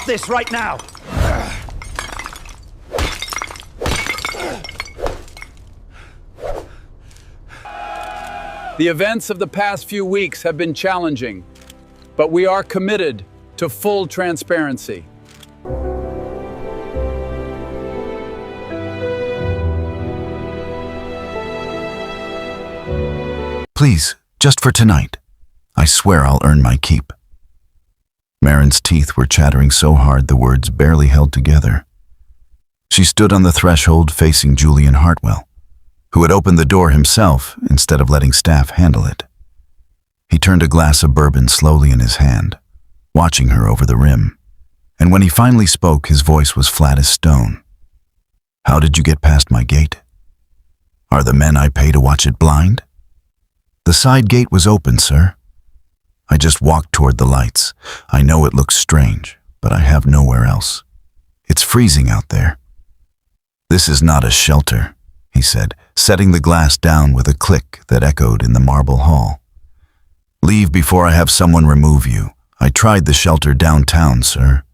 stop this right now! The events of the past few weeks have been challenging, but we are committed to full transparency. Please, just for tonight. I swear I'll earn my keep. Marin's teeth were chattering so hard the words barely held together. She stood on the threshold facing Julian Hartwell, who had opened the door himself instead of letting staff handle it. He turned a glass of bourbon slowly in his hand, watching her over the rim, and when he finally spoke, his voice was flat as stone. How did you get past my gate? Are the men I pay to watch it blind? The side gate was open, sir. I just walked toward the lights. I know it looks strange, but I have nowhere else. It's freezing out there. This is not a shelter, he said, setting the glass down with a click that echoed in the marble hall. Leave before I have someone remove you. I tried the shelter downtown, sir.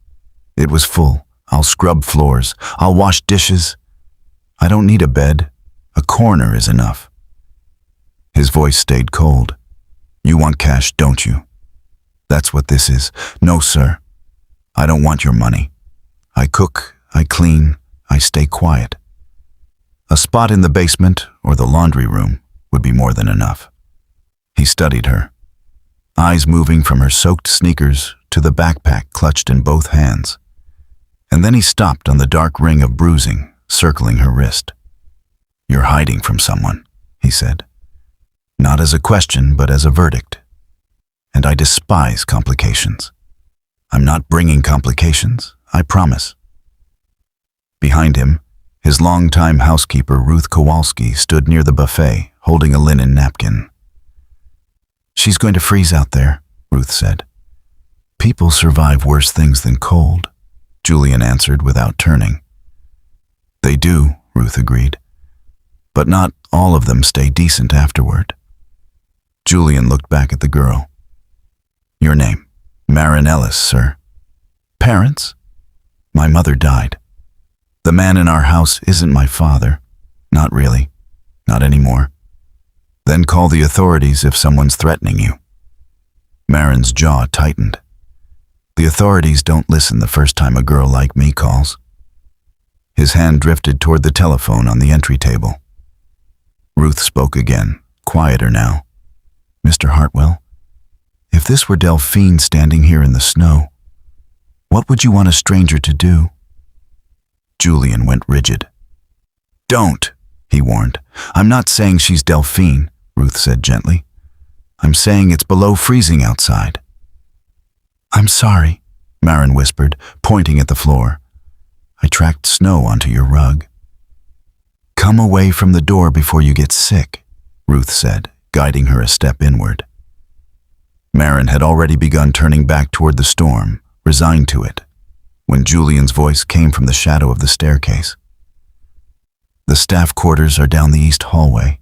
It was full. I'll scrub floors. I'll wash dishes. I don't need a bed. A corner is enough. His voice stayed cold. You want cash, don't you? That's what this is. No, sir. I don't want your money. I cook, I clean, I stay quiet. A spot in the basement or the laundry room would be more than enough. He studied her, eyes moving from her soaked sneakers to the backpack clutched in both hands. And then he stopped on the dark ring of bruising circling her wrist. You're hiding from someone, he said. Not as a question, but as a verdict. And I despise complications. I'm not bringing complications, I promise. Behind him, his longtime housekeeper Ruth Kowalski stood near the buffet, holding a linen napkin. She's going to freeze out there, Ruth said. People survive worse things than cold, Julian answered without turning. They do, Ruth agreed. But not all of them stay decent afterward. Julian looked back at the girl. Your name? Marin Ellis, sir. Parents? My mother died. The man in our house isn't my father. Not really. Not anymore. Then call the authorities if someone's threatening you. Marin's jaw tightened. The authorities don't listen the first time a girl like me calls. His hand drifted toward the telephone on the entry table. Ruth spoke again, quieter now. Mr. Hartwell, if this were Delphine standing here in the snow, what would you want a stranger to do? Julian went rigid. Don't, he warned. I'm not saying she's Delphine, Ruth said gently. I'm saying it's below freezing outside. I'm sorry, Marin whispered, pointing at the floor. I tracked snow onto your rug. Come away from the door before you get sick, Ruth said, guiding her a step inward. Marin had already begun turning back toward the storm, resigned to it, when Julian's voice came from the shadow of the staircase. The staff quarters are down the east hallway.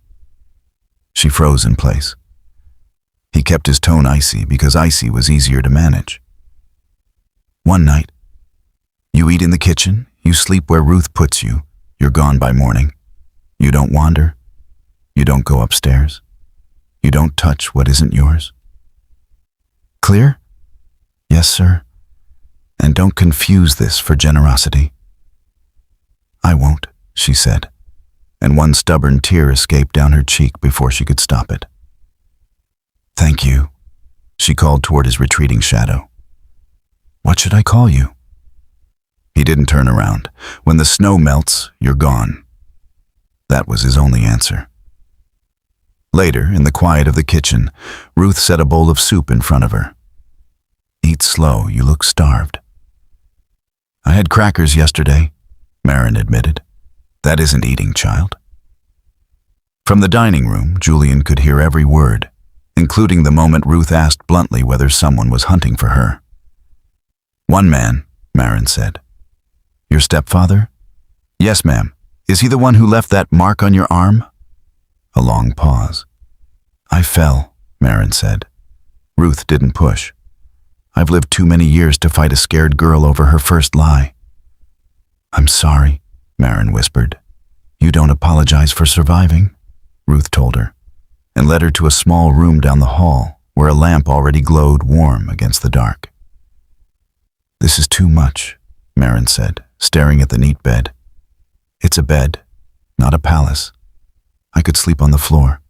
She froze in place. He kept his tone icy because icy was easier to manage. One night, you eat in the kitchen, you sleep where Ruth puts you, you're gone by morning. You don't wander. You don't go upstairs. You don't touch what isn't yours. Clear? Yes, sir. And don't confuse this for generosity. I won't, she said, and one stubborn tear escaped down her cheek before she could stop it. Thank you, she called toward his retreating shadow. What should I call you? He didn't turn around. When the snow melts, you're gone. That was his only answer. Later, in the quiet of the kitchen, Ruth set a bowl of soup in front of her. Eat slow, you look starved. I had crackers yesterday, Marin admitted. That isn't eating, child. From the dining room, Julian could hear every word, including the moment Ruth asked bluntly whether someone was hunting for her. One man, Marin said. Your stepfather? Yes, ma'am. Is he the one who left that mark on your arm? A long pause. I fell, Marin said. Ruth didn't push. I've lived too many years to fight a scared girl over her first lie." "I'm sorry," Marin whispered. "You don't apologize for surviving," Ruth told her, and led her to a small room down the hall where a lamp already glowed warm against the dark. "This is too much," Marin said, staring at the neat bed. "It's a bed, not a palace. I could sleep on the floor.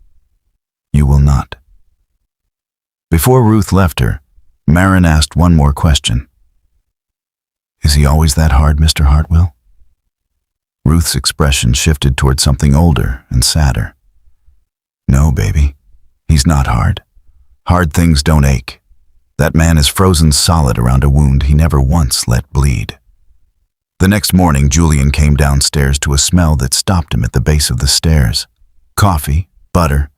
You will not." Before Ruth left her, Marin asked one more question. "Is he always that hard, Mr. Hartwell?" Ruth's expression shifted toward something older and sadder. "No, baby. He's not hard. Hard things don't ache. That man is frozen solid around a wound he never once let bleed." The next morning, Julian came downstairs to a smell that stopped him at the base of the stairs. Coffee, butter,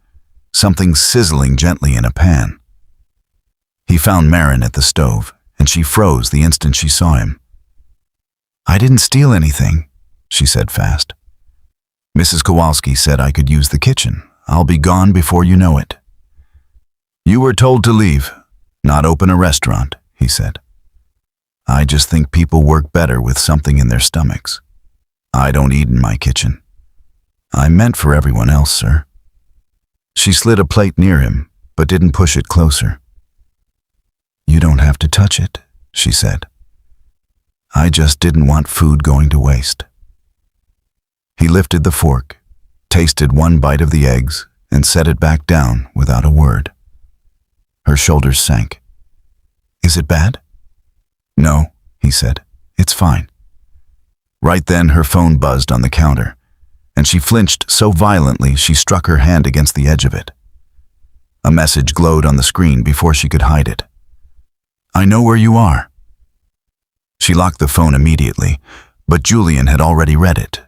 something sizzling gently in a pan. He found Marin at the stove, and she froze the instant she saw him. "I didn't steal anything," she said fast. "Mrs. Kowalski said I could use the kitchen. I'll be gone before you know it." "You were told to leave, not open a restaurant," he said. "I just think people work better with something in their stomachs. I don't eat in my kitchen. I meant for everyone else, sir." She slid a plate near him, but didn't push it closer. "You don't have to touch it," she said. "I just didn't want food going to waste." He lifted the fork, tasted one bite of the eggs, and set it back down without a word. Her shoulders sank. "Is it bad?" "No," he said. "It's fine." Right then, her phone buzzed on the counter, and she flinched so violently she struck her hand against the edge of it. A message glowed on the screen before she could hide it. "I know where you are." She locked the phone immediately, but Julian had already read it,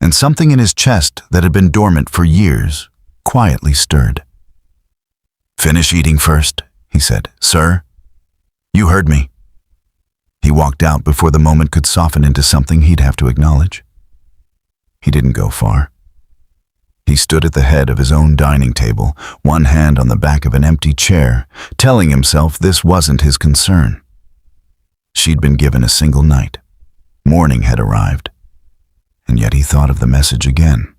and something in his chest that had been dormant for years quietly stirred. "Finish eating first," he said. "Sir, you heard me." He walked out before the moment could soften into something he'd have to acknowledge. He didn't go far. He stood at the head of his own dining table, one hand on the back of an empty chair, telling himself this wasn't his concern. She'd been given a single night. Morning had arrived. And yet he thought of the message again.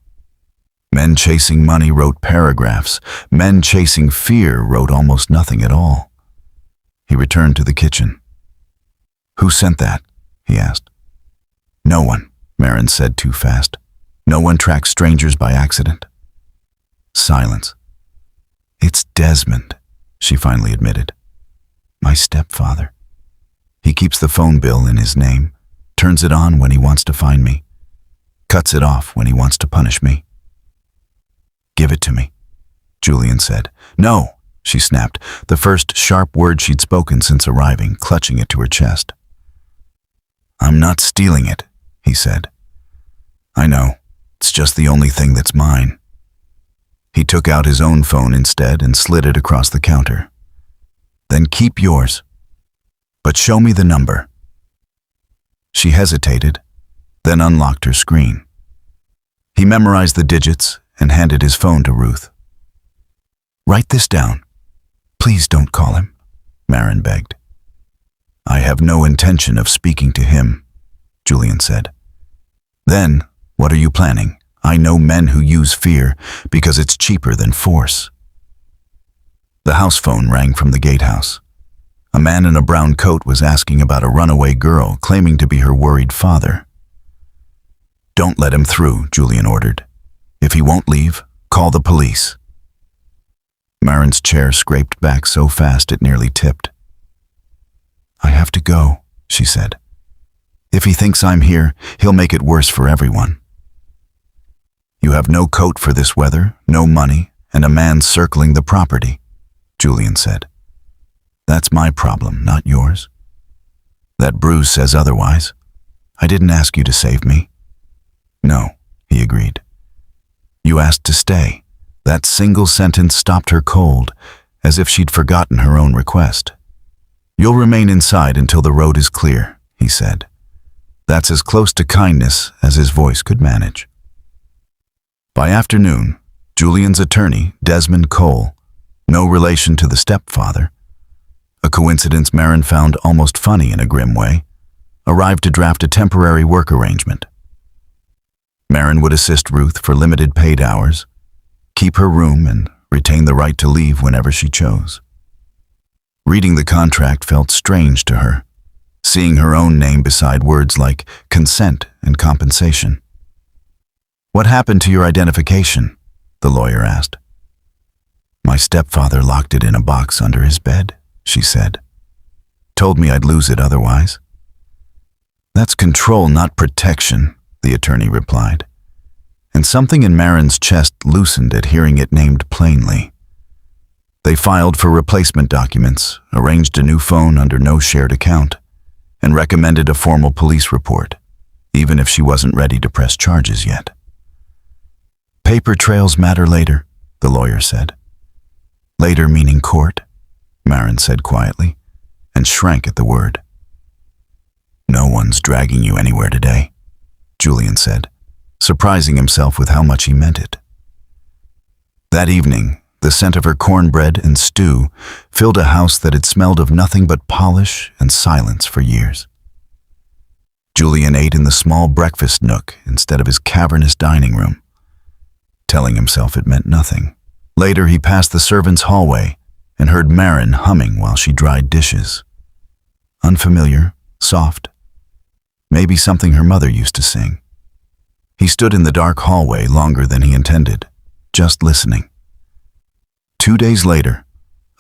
Men chasing money wrote paragraphs. Men chasing fear wrote almost nothing at all. He returned to the kitchen. "Who sent that?" he asked. "No one," Marin said too fast. "No one tracks strangers by accident." Silence. "It's Desmond," she finally admitted. "My stepfather. He keeps the phone bill in his name, turns it on when he wants to find me, cuts it off when he wants to punish me." "Give it to me," Julian said. "No," she snapped, the first sharp word she'd spoken since arriving, clutching it to her chest. "I'm not stealing it," he said. "I know. It's just the only thing that's mine." He took out his own phone instead and slid it across the counter. "Then keep yours. But show me the number." She hesitated, then unlocked her screen. He memorized the digits and handed his phone to Ruth. "Write this down. Please don't call him," Marin begged. "I have no intention of speaking to him," Julian said. "Then, what are you planning? I know men who use fear because it's cheaper than force." The house phone rang from the gatehouse. A man in a brown coat was asking about a runaway girl, claiming to be her worried father. "Don't let him through," Julian ordered. "If he won't leave, call the police." Marin's chair scraped back so fast it nearly tipped. "I have to go," she said. "If he thinks I'm here, he'll make it worse for everyone." "You have no coat for this weather, no money, and a man circling the property," Julian said. "That's my problem, not yours. That bruise says otherwise. I didn't ask you to save me." "No," he agreed. "You asked to stay." That single sentence stopped her cold, as if she'd forgotten her own request. "You'll remain inside until the road is clear," he said. That's as close to kindness as his voice could manage. By afternoon, Julian's attorney, Desmond Cole, no relation to the stepfather, a coincidence Marin found almost funny in a grim way, arrived to draft a temporary work arrangement. Marin would assist Ruth for limited paid hours, keep her room, and retain the right to leave whenever she chose. Reading the contract felt strange to her, seeing her own name beside words like consent and compensation. "What happened to your identification?" the lawyer asked. "My stepfather locked it in a box under his bed," she said. "Told me I'd lose it otherwise." "That's control, not protection," the attorney replied. And something in Marin's chest loosened at hearing it named plainly. They filed for replacement documents, arranged a new phone under no shared account, and recommended a formal police report, even if she wasn't ready to press charges yet. "Paper trails matter later," the lawyer said. "Later meaning court," Marin said quietly, and shrank at the word. "No one's dragging you anywhere today," Julian said, surprising himself with how much he meant it. That evening, the scent of her cornbread and stew filled a house that had smelled of nothing but polish and silence for years. Julian ate in the small breakfast nook instead of his cavernous dining room, telling himself it meant nothing. Later, he passed the servants' hallway and heard Marin humming while she dried dishes. Unfamiliar, soft, maybe something her mother used to sing. He stood in the dark hallway longer than he intended, just listening. 2 days later,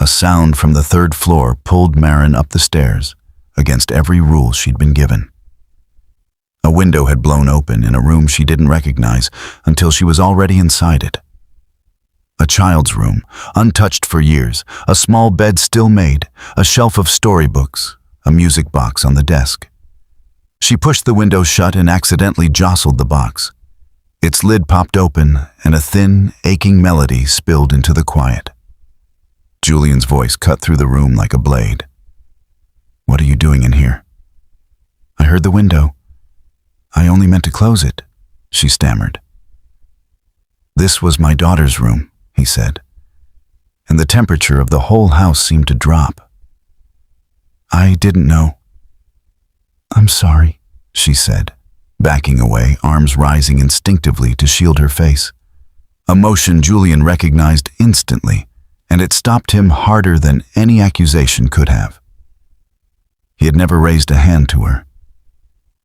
a sound from the 3rd floor pulled Marin up the stairs against every rule she'd been given. A window had blown open in a room she didn't recognize until she was already inside it. A child's room, untouched for years, a small bed still made, a shelf of storybooks, a music box on the desk. She pushed the window shut and accidentally jostled the box. Its lid popped open and a thin, aching melody spilled into the quiet. Julian's voice cut through the room like a blade. "What are you doing in here?" "I heard the window. I only meant to close it," she stammered. "This was my daughter's room," he said, and the temperature of the whole house seemed to drop. "I didn't know." "I'm sorry," she said, backing away, arms rising instinctively to shield her face. A motion Julian recognized instantly, and it stopped him harder than any accusation could have. He had never raised a hand to her,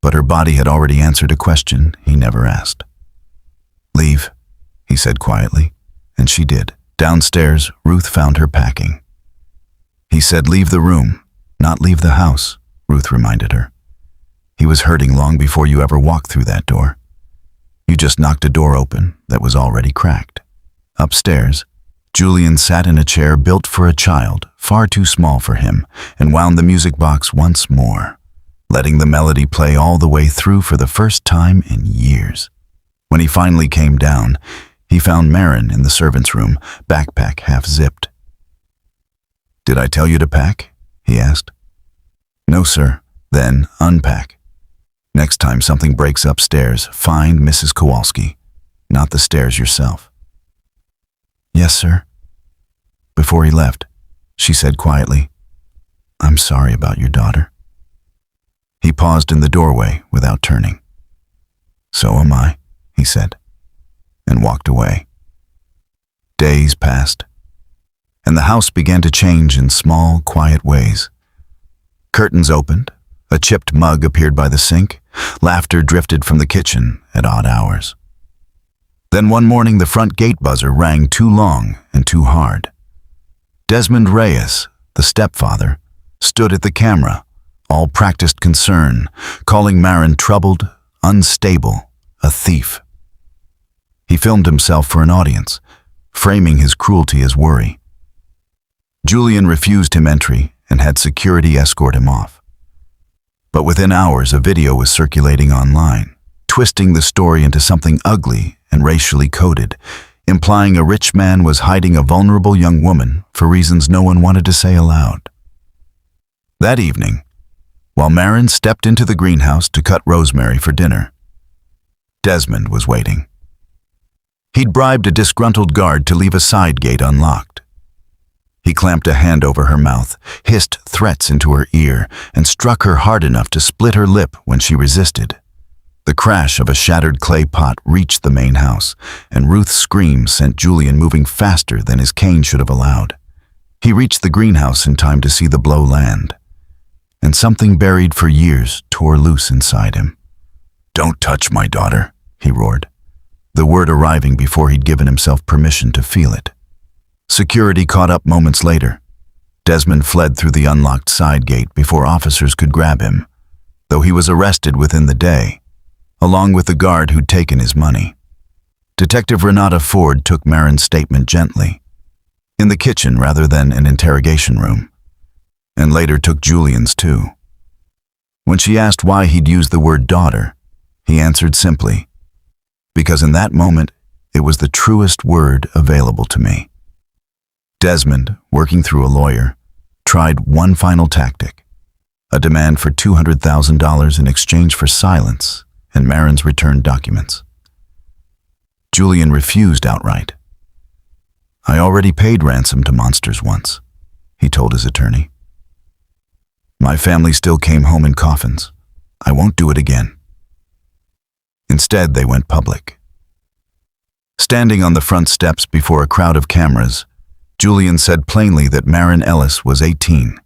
but her body had already answered a question he never asked. "Leave," he said quietly, and she did. Downstairs, Ruth found her packing. He said, "Leave the room, not leave the house," Ruth reminded her. "He was hurting long before you ever walked through that door. You just knocked a door open that was already cracked." Upstairs, Julian sat in a chair built for a child, far too small for him, and wound the music box once more, letting the melody play all the way through for the first time in years. When he finally came down, he found Marin in the servants' room, backpack half-zipped. "Did I tell you to pack?" he asked. "No, sir." "Then unpack. Next time something breaks upstairs, find Mrs. Kowalski, not the stairs yourself." "Yes, sir." Before he left, she said quietly, "I'm sorry about your daughter." He paused in the doorway without turning. "So am I," he said, and walked away. Days passed, and the house began to change in small, quiet ways. Curtains opened, a chipped mug appeared by the sink, laughter drifted from the kitchen at odd hours. Then one morning the front gate buzzer rang too long and too hard. Desmond Reyes, the stepfather, stood at the camera, all practiced concern, calling Marin troubled, unstable, a thief. He filmed himself for an audience, framing his cruelty as worry. Julian refused him entry and had security escort him off. But within hours, a video was circulating online, twisting the story into something ugly and racially coded, implying a rich man was hiding a vulnerable young woman for reasons no one wanted to say aloud. That evening, while Marin stepped into the greenhouse to cut rosemary for dinner, Desmond was waiting. He'd bribed a disgruntled guard to leave a side gate unlocked. He clamped a hand over her mouth, hissed threats into her ear, and struck her hard enough to split her lip when she resisted. The crash of a shattered clay pot reached the main house, and Ruth's scream sent Julian moving faster than his cane should have allowed. He reached the greenhouse in time to see the blow land, and something buried for years tore loose inside him. "Don't touch my daughter," he roared, the word arriving before he'd given himself permission to feel it. Security caught up moments later. Desmond fled through the unlocked side gate before officers could grab him, though he was arrested within the day, along with the guard who'd taken his money. Detective Renata Ford took Marin's statement gently, in the kitchen rather than an interrogation room, and later took Julian's too. When she asked why he'd used the word daughter, he answered simply, "Because in that moment, it was the truest word available to me." Desmond, working through a lawyer, tried one final tactic, a demand for $200,000 in exchange for silence and Marin's returned documents. Julian refused outright. "I already paid ransom to monsters once," he told his attorney. "My family still came home in coffins. I won't do it again." Instead, they went public. Standing on the front steps before a crowd of cameras, Julian said plainly that Marin Ellis was 18,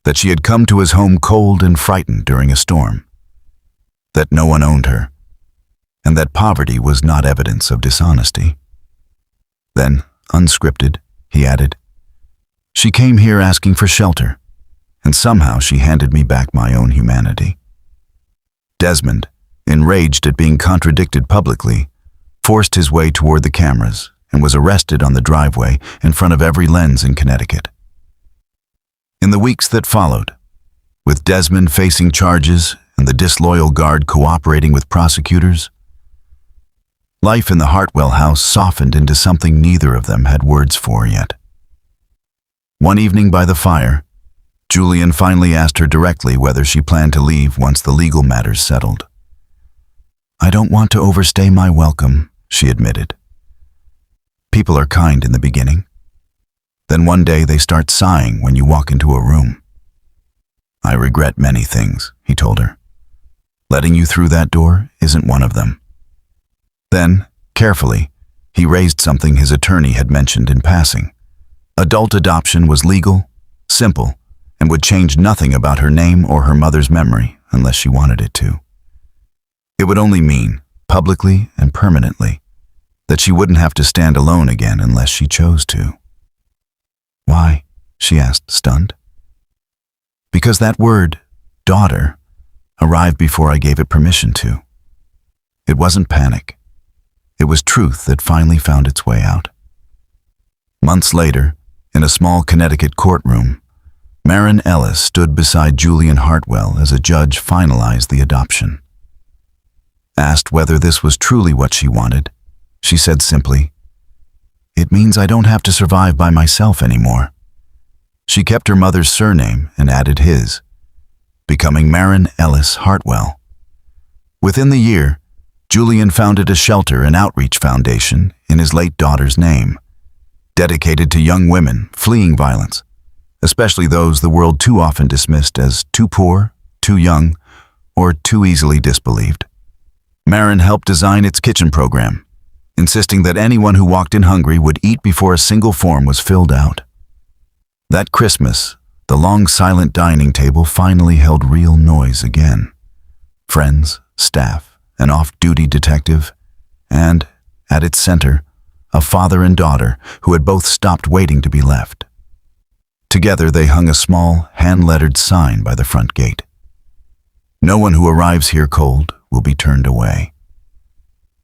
that she had come to his home cold and frightened during a storm, that no one owned her, and that poverty was not evidence of dishonesty. Then, unscripted, he added, "She came here asking for shelter, and somehow she handed me back my own humanity." Desmond, enraged at being contradicted publicly, forced his way toward the cameras and was arrested on the driveway in front of every lens in Connecticut. In the weeks that followed, with Desmond facing charges and the disloyal guard cooperating with prosecutors, life in the Hartwell house softened into something neither of them had words for yet. One evening by the fire, Julian finally asked her directly whether she planned to leave once the legal matters settled. "I don't want to overstay my welcome," she admitted. "People are kind in the beginning. Then one day they start sighing when you walk into a room." "I regret many things," he told her. "Letting you through that door isn't one of them." Then, carefully, he raised something his attorney had mentioned in passing. Adult adoption was legal, simple, and would change nothing about her name or her mother's memory unless she wanted it to. It would only mean, publicly and permanently, that she wouldn't have to stand alone again unless she chose to. "Why?" she asked, stunned. "Because that word, daughter, arrived before I gave it permission to. It wasn't panic. It was truth that finally found its way out." Months later, in a small Connecticut courtroom, Marin Ellis stood beside Julian Hartwell as a judge finalized the adoption. Asked whether this was truly what she wanted, she said simply, "It means I don't have to survive by myself anymore." She kept her mother's surname and added his, becoming Marin Ellis Hartwell. Within the year, Julian founded a shelter and outreach foundation in his late daughter's name, dedicated to young women fleeing violence, especially those the world too often dismissed as too poor, too young, or too easily disbelieved. Marin helped design its kitchen program, insisting that anyone who walked in hungry would eat before a single form was filled out. That Christmas, the long silent dining table finally held real noise again. Friends, staff, an off-duty detective, and, at its center, a father and daughter who had both stopped waiting to be left. Together they hung a small, hand-lettered sign by the front gate. "No one who arrives here cold will be turned away."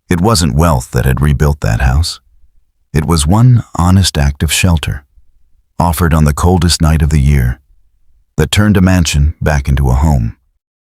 It wasn't wealth that had rebuilt that house. It was one honest act of shelter, offered on the coldest night of the year, that turned a mansion back into a home.